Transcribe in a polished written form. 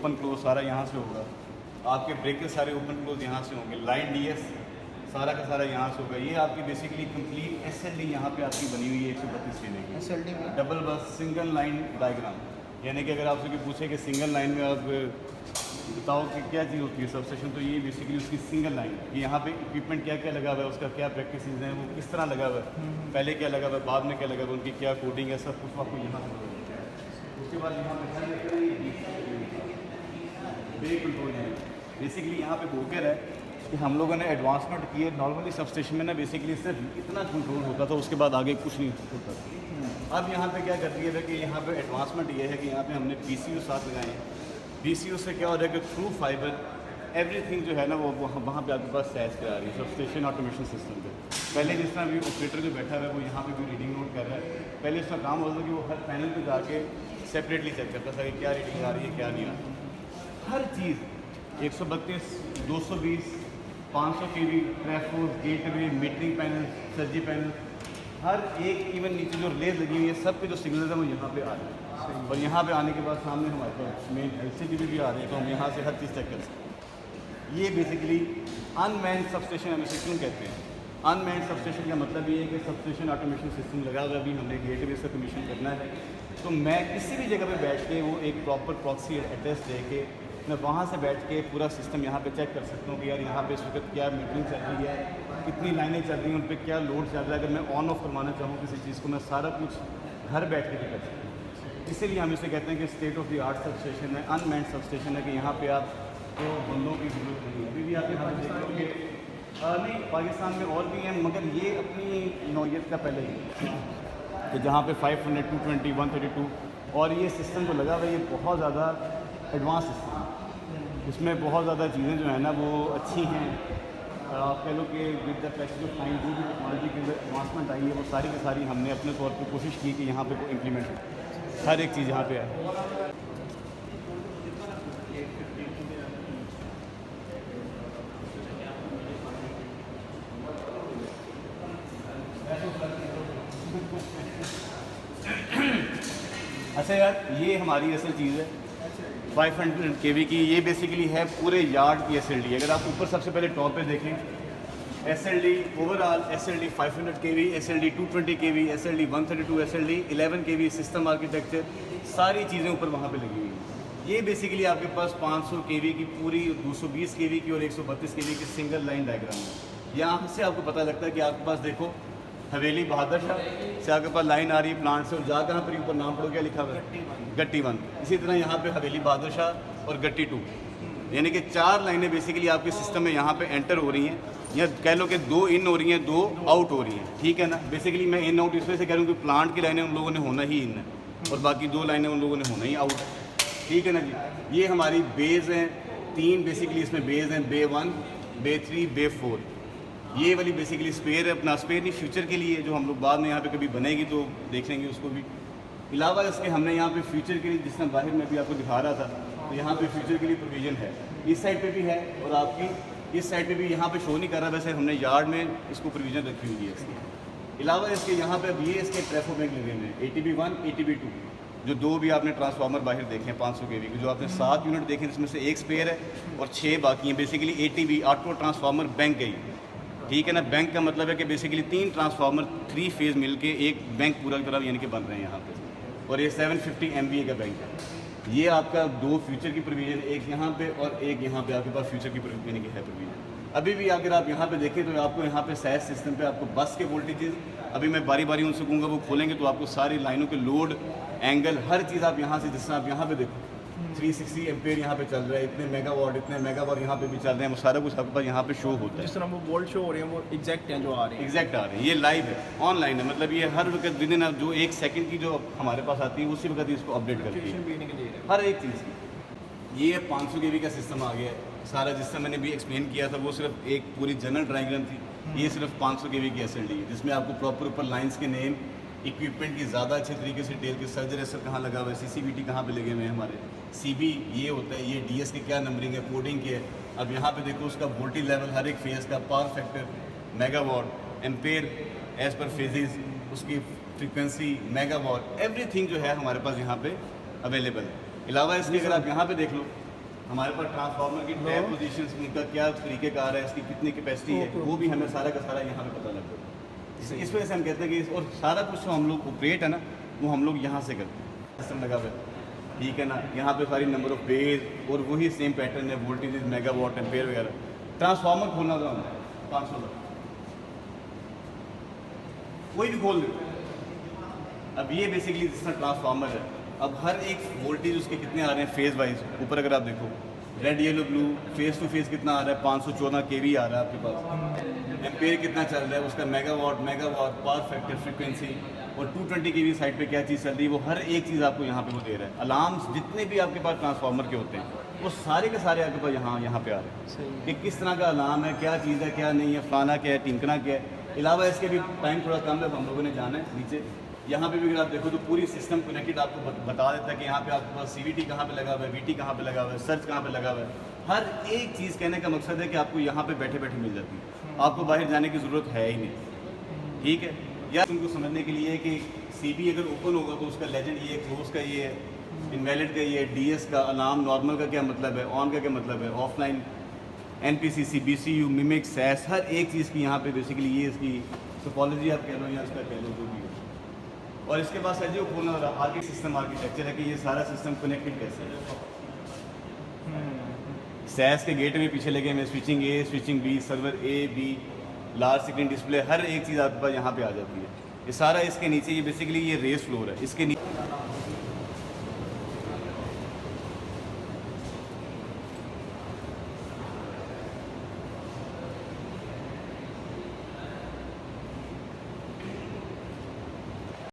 Open close सारा यहाँ से होगा, आपके ब्रेकर्स सारे ओपन क्लोज यहाँ से होंगे, लाइन डीएस सारा का सारा यहाँ से होगा। ये आपकी बेसिकली कंप्लीट एसएलडी यहाँ पे आपकी बनी हुई है 132 केवी की एसएलडी में डबल बस सिंगल लाइन डायग्राम। यानी कि अगर आपसे कोई पूछे कि सिंगल लाइन में आप बताओ कि क्या चीज़ होती है सबस्टेशन, तो ये बेसिकली उसकी सिंगल लाइन कि यहाँ पे इक्विपमेंट क्या क्या लगा हुआ है, उसका क्या प्रैक्टिस हैं, वो किस तरह लगा हुआ है, पहले क्या लगा हुआ है, बाद में क्या लगा हुआ है, उनकी क्या कोडिंग है, सब कुछ आपको यहाँ से। उसके बाद यहाँ पे ब्रेक कंट्रोल है। बेसिकली यहाँ पे बोकर है कि हम लोगों ने एडवांसमेंट की है। नॉर्मली सबस्टेशन में ना बेसिकली सिर्फ इतना कंट्रोल होता था, उसके बाद आगे कुछ नहीं होता। अब यहाँ पे क्या कर दिया है कि यहाँ पे एडवांसमेंट ये है कि यहाँ पे हमने पीसीयू साथ लगाए हैं। पीसीयू से क्या हो रहा है कि थ्रू फाइबर एवरीथिंग जो है ना वो वहाँ पे आपके पास सैस करा रही है सबस्टेशन ऑटोमेशन सिस्टम पे। पहले जिस तरह भी ऑपरेटर जो बैठा हुआ है वो यहाँ पे भी रीडिंग नोट कर रहा है। पहले इसका काम होता था कि वो हर पैनल पे जाके सेपरेटली चेक करता था कि क्या रीडिंग आ रही है क्या नहीं आ रही। हर चीज़ 132, 220, 500 केवी, ट्रैफोस, गेटवे, मीटरिंग पैनल, सर्जी पैनल, हर एक इवन नीचे जो रिलेज लगी हुई है सब के जो सिग्नल्स हैं वो यहाँ पे आ रहे हैं। और यहाँ पे आने के बाद सामने हमारे पास मेन एलसीडी भी आ रहे हैं, तो हम यहाँ से हर चीज़ चेक कर सकते हैं। ये बेसिकली अनमैन्ड सबस्टेशन हम इसे क्यों कहते हैं? अनमैन्ड सबस्टेशन का मतलब ये है कि सबस्टेशन ऑटोमेशन सिस्टम लगा हुआ, अभी हमने गेटवे से कमीशन करना है, तो मैं किसी भी जगह पे बैठ के वो एक प्रॉपर प्रॉक्सी एड्रेस दे के मैं वहाँ से बैठ के पूरा सिस्टम यहाँ पे चेक कर सकता हूँ कि यार यहाँ पे इस वक्त क्या मीटिंग चल रही है, कितनी लाइनें चल रही हैं, उन पर क्या लोड चल रहा है। अगर मैं ऑन ऑफ करवाना चाहूँ किसी चीज़ को, मैं सारा कुछ घर बैठ के भी कर सकता हूँ। इसीलिए हम इसे कहते हैं कि state of the art substation है, अनमैन्ड सबस्टेशन है, कि यहाँ पे आप तो बंदों की जरूरत नहीं है। अभी भी आप यहाँ देखोगे नहीं, पाकिस्तान में और भी हैं, मगर ये अपनी नौयत का पहले ही कि जहाँ पे 500, 220, 132 और ये सिस्टम जो लगा हुआ है ये बहुत ज़्यादा एडवांस सिस्टम है। इसमें बहुत ज़्यादा चीज़ें जो है ना वो अच्छी हैं। आप कह लो कि with the passage of time जो भी टेक्नोलॉजी की एडवांसमेंट आई है वो सारी की सारी हमने अपने तौर पर कोशिश की कि यहाँ पे इम्प्लीमेंट हो, हर एक चीज़ यहाँ पे है। अच्छा यार, ये हमारी असल चीज़ है 500 केवी की। ये बेसिकली है पूरे यार्ड की एसएलडी। अगर आप ऊपर सबसे पहले टॉप पे देखें, एसएलडी ओवरऑल, एसएलडी 500 केवी, एसएलडी 220 केवी, एसएलडी 132, एसएलडी 11 केवी, सिस्टम आर्किटेक्चर, सारी चीज़ें ऊपर वहाँ पे लगी हुई हैं। ये बेसिकली आपके पास 500 केवी की पूरी, 220 केवी की और 132 केवी की सिंगल लाइन डायग्राम है। यहाँ से आपको पता लगता है कि आपके पास देखो हवेली बहादुर शाह से आपके पास लाइन आ रही है प्लांट से, और जा कहाँ पर ऊपर नाम पढ़ो क्या लिखा हुआ है, गट्टी 1। इसी तरह यहाँ पे हवेली बहादुर शाह और गट्टी 2, यानी कि 4 लाइनें बेसिकली आपके सिस्टम में यहाँ पे एंटर हो रही हैं, या कह लो कि 2 इन हो रही हैं, 2 आउट हो रही हैं, ठीक है ना। बेसिकली मैं इन आउट इस वजह से कह रहा हूँ कि प्लांट की लाइनें उन लोगों ने होना ही इन है और बाकी 2 लाइनें उन लोगों ने होना ही आउट, ठीक है ना जी। ये हमारी बेज हैं 3, बेसिकली इसमें बेज हैं बे 1, बे 3, बे 4। ये वाली बेसिकली स्पेयर है, अपना स्पेयर नहीं फ्यूचर के लिए, जो हम लोग बाद में यहाँ पे कभी बनेगी तो देख लेंगे उसको भी। अलावा इसके हमने यहाँ पे फ्यूचर के लिए, जिस तरह बाहर में भी आपको दिखा रहा था, तो यहाँ पे फ्यूचर के लिए प्रोविज़न है, इस साइड पे भी है और आपकी इस साइड पे भी यहाँ पे शो नहीं कर रहा, वैसे हमने यार्ड में इसको प्रोविज़न रखी हुई है इसकी। अलावा इसके यहाँ पे अब ये इसके ट्रेफो बैंक लगे हुए हैं, ATB 1, ATB 2, जो 2 भी आपने ट्रांसफार्मर बाहर देखे हैं 500 केवी के, जो आपने 7 यूनिट देखे जिसमें से 1 स्पेयर है और 6 बाकी हैं। Basically ATB auto transformer bank गई, ठीक है ना। बैंक का मतलब है कि बेसिकली 3 ट्रांसफार्मर 3 फेज़ मिलके एक बैंक पूरा की तरह यानी कि बन रहे हैं यहाँ पे, और ये 750 MVA का बैंक है। ये आपका 2 फ्यूचर की प्रोविज़न, एक यहाँ पे और एक यहाँ पे आपके पास फ्यूचर की यानी कि है प्रोविज़न। अभी भी अगर आप यहाँ पे देखें तो आपको यहाँ पे सैस सिस्टम पे आपको बस के वोल्टेजेस, अभी मैं बारी बारी उनसे कहूँगा वो खोलेंगे तो आपको सारी लाइनों के लोड, एंगल, हर चीज़ आप यहाँ से, जिस तरह आप यहाँ पे देखो 360 एम्पेयर यहाँ पे चल रहा है, इतने मेगावाट यहाँ पे भी चल रहे हैं, वो सारा कुछ आपके पास यहाँ पे शो होता है। जिस तरह वो वोल्ट शो हो रहे हैं वो एग्जैक्ट हैं जो आ रहे हैं, एग्जैक्ट आ रहे हैं, ये लाइव है, ऑनलाइन है, मतलब ये हर वक्त विद इन जो 1 सेकंड की जो हमारे पास आती है उसी वक्त इसको अपडेट करती है हर एक चीज़ की। ये 500 केवी का सिस्टम आ गया है सारा, जिससे मैंने भी एक्सप्लेन किया था वो सिर्फ एक पूरी जनरल डायग्राम थी। ये सिर्फ 500 केवी की एसएलडी है, जिसमें आपको प्रॉपर ऊपर लाइन्स के नेम, इक्विपमेंट की ज़्यादा अच्छे तरीके से डिटेल के, सर्जर रेसर कहाँ लगा हुआ है, CCVT कहाँ पे लगे हुए हैं हमारे, CB ये होता है, ये DS की क्या नंबरिंग है, कोडिंग की है। अब यहाँ पे देखो उसका वोल्टेज लेवल हर एक फेज़ का, power factor, megawatt, ampere as per phases, उसकी फ्रीक्वेंसी, मेगावाट, एवरीथिंग जो है हमारे पास यहाँ पे अवेलेबल है। अलावा इसके अगर आप यहाँ पे देख लो हमारे पास ट्रांसफार्मर की टैप पोजीशंस का क्या तरीक़ेकार है, इसकी कितनी कैपेसिटी है, वो भी हमें सारा का सारा यहाँ पे पता लग जाता है। इस वजह से हम कहते हैं कि और सारा कुछ जो हम लोग ऑपरेट है ना, वो हम लोग यहाँ से करते हैं। सिस्टम लगा हुआ है, ठीक है ना, यहाँ पे सारी नंबर ऑफ बेज और वही सेम पैटर्न है, वोल्टेज मेगावाट एम्पेयर वगैरह। ट्रांसफार्मर खोलना था हमने 500 का, कोई भी खोल दे। अब ये बेसिकली जिस तरह ट्रांसफार्मर है, अब हर एक वोल्टेज उसके कितने आ रहे हैं फेज़ वाइज, ऊपर अगर आप देखो red yellow blue, phase to phase कितना आ रहा है, 514 kV आ रहा है आपके पास। एम्पेयर कितना चल रहा है उसका, मेगावाट पावर फैक्टर, फ्रीक्वेंसी, और 220 kV साइड पे क्या चीज़ चल रही है, वो हर एक चीज़ आपको यहाँ पे वो दे रहा है। अलार्म्स जितने भी आपके पास ट्रांसफार्मर के होते हैं, वो सारे के सारे आपके पास यहाँ पे आ रहे हैं कि किस तरह का अलार्म है, क्या चीज़ है, क्या नहीं है, फलाना क्या है, टिंकना क्या है। अलावा इसके भी टाइम थोड़ा कम है, हम लोगों ने जाना है नीचे। यहाँ पे भी अगर आप देखो तो पूरी सिस्टम कनेक्टेड आपको बता देता है कि यहाँ पे आपके पास CVT कहाँ पे लगा हुआ है, VT कहाँ पे लगा हुआ है, सर्च कहाँ पे लगा हुआ है। हर एक चीज़ कहने का मकसद है कि आपको यहाँ पे बैठे बैठे मिल जाती है, आपको बाहर जाने की ज़रूरत है ही नहीं, ठीक है। या उनको समझने के लिए कि CB अगर ओपन होगा तो उसका लेजेंड ये है, क्लोज का ये है, इनवैलिड का ये है, DS का अलार्म नॉर्मल का क्या मतलब है, ऑन का क्या मतलब है, ऑफलाइन, NPCC, BCU, मिमिक, सैस, हर एक चीज़ की यहाँ पे बेसिकली ये इसकी टोपोलॉजी आप कह लो या उसका कह लो जो भी है। और इसके बाद सर जो खोलना वाला आगे सिस्टम आर्किटेक्चर है कि ये सारा सिस्टम कनेक्टेड कैसे है। सैस के गेट में पीछे लगे हुए switching A, switching B, server A, B, large screen display, हर एक चीज़ आपके पास यहाँ पे आ जाती है। ये सारा इसके नीचे, ये बेसिकली ये रेस फ्लोर है, इसके नीचे